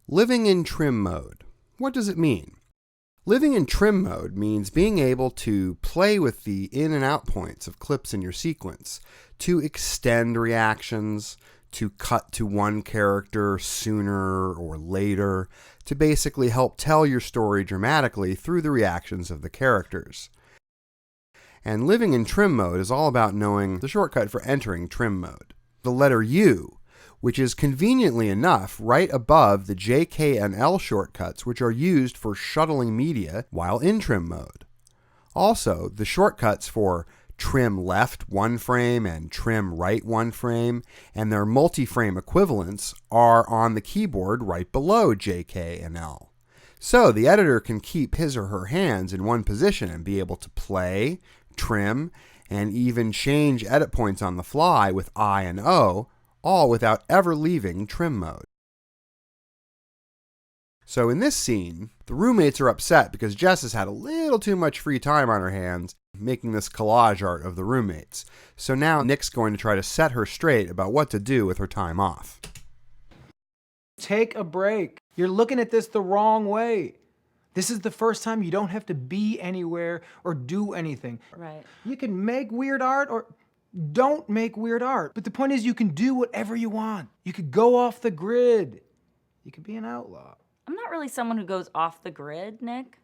Living in trim mode. What does it mean? Living in trim mode means being able to play with the in and out points of clips in your sequence, to extend reactions, to cut to one character sooner or later, to basically help tell your story dramatically through the reactions of the characters. And living in trim mode is all about knowing the shortcut for entering trim mode. The letter U, which is conveniently enough right above the J, K, and L shortcuts, which are used for shuttling media while in trim mode. Also, the shortcuts for trim left one frame and trim right one frame and their multi-frame equivalents are on the keyboard right below J, K, and L. So the editor can keep his or her hands in one position and be able to play, trim, and even change edit points on the fly with I and O, all without ever leaving trim mode. So in this scene, the roommates are upset because Jess has had a little too much free time on her hands making this collage art of the roommates. So now Nick's going to try to set her straight about what to do with her time off. Take a break. You're looking at this the wrong way. This is the first time you don't have to be anywhere or do anything. Right. You can make weird art or don't make weird art. But the point is you can do whatever you want. You could go off the grid. You could be an outlaw. I'm not really someone who goes off the grid, Nick.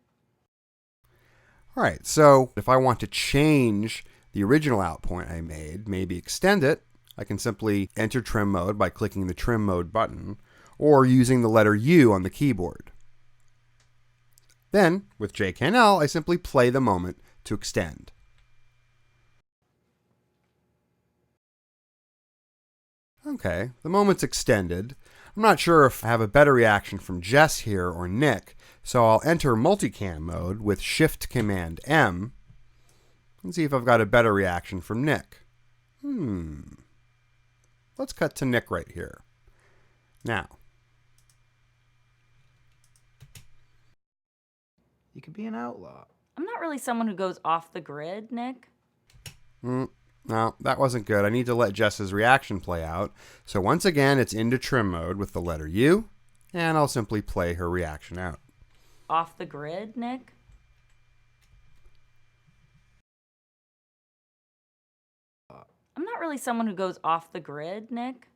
All right, so if I want to change the original out point I made, maybe extend it, I can simply enter trim mode by clicking the trim mode button or using the letter U on the keyboard. Then, with J, K, and L, I simply play the moment to extend. Okay, the moment's extended. I'm not sure if I have a better reaction from Jess here or Nick, so I'll enter multicam mode with Shift Command M and see if I've got a better reaction from Nick. Let's cut to Nick right here. Now, You could be an outlaw. I'm not really someone who goes off the grid, Nick. no, that wasn't good. I need to let Jess's reaction play out. So once again, it's into trim mode with the letter U, and I'll simply play her reaction out. Off the grid, Nick? I'm not really someone who goes off the grid, Nick.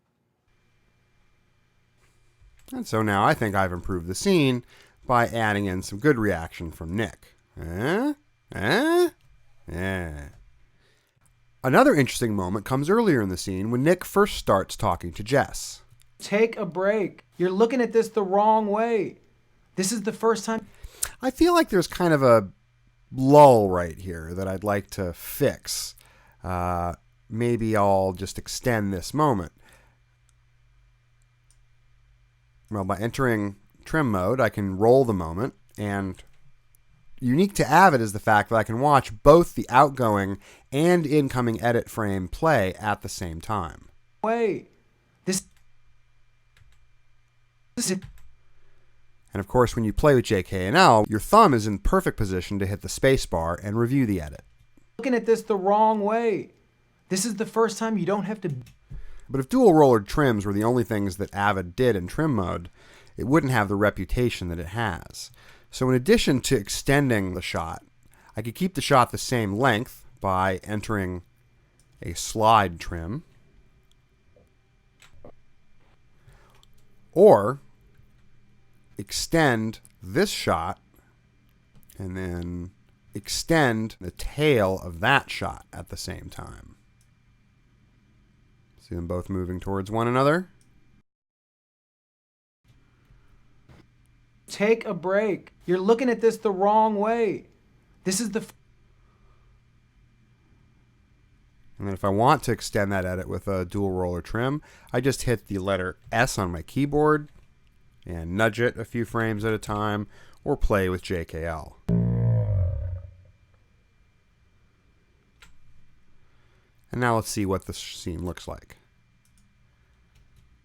And so now I think I've improved the scene by adding in some good reaction from Nick. Another interesting moment comes earlier in the scene when Nick first starts talking to Jess. Take a break. You're looking at this the wrong way. This is the first time. I feel like there's kind of a lull right here that I'd like to fix. Maybe I'll just extend this moment. Well, by entering trim mode, I can roll the moment, and unique to Avid is the fact that I can watch both the outgoing and incoming edit frame play at the same time. Way. This is it. And of course, when you play with JK and L, your thumb is in perfect position to hit the space bar and review the edit. Looking at this the wrong way. This is the first time you don't have to. But if dual roller trims were the only things that Avid did in trim mode, it wouldn't have the reputation that it has. So in addition to extending the shot, I could keep the shot the same length by entering a slide trim, or extend this shot and then extend the tail of that shot at the same time. See them both moving towards one another? Take a break. You're looking at this the wrong way. This is the. And then if I want to extend that edit with a dual roller trim, I just hit the letter S on my keyboard and nudge it a few frames at a time, or play with JKL. And now let's see what this scene looks like.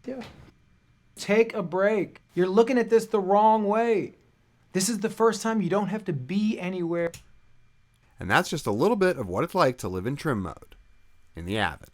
Yeah. Take a break. You're looking at this the wrong way. This is the first time you don't have to be anywhere. And that's just a little bit of what it's like to live in trim mode in the Avid.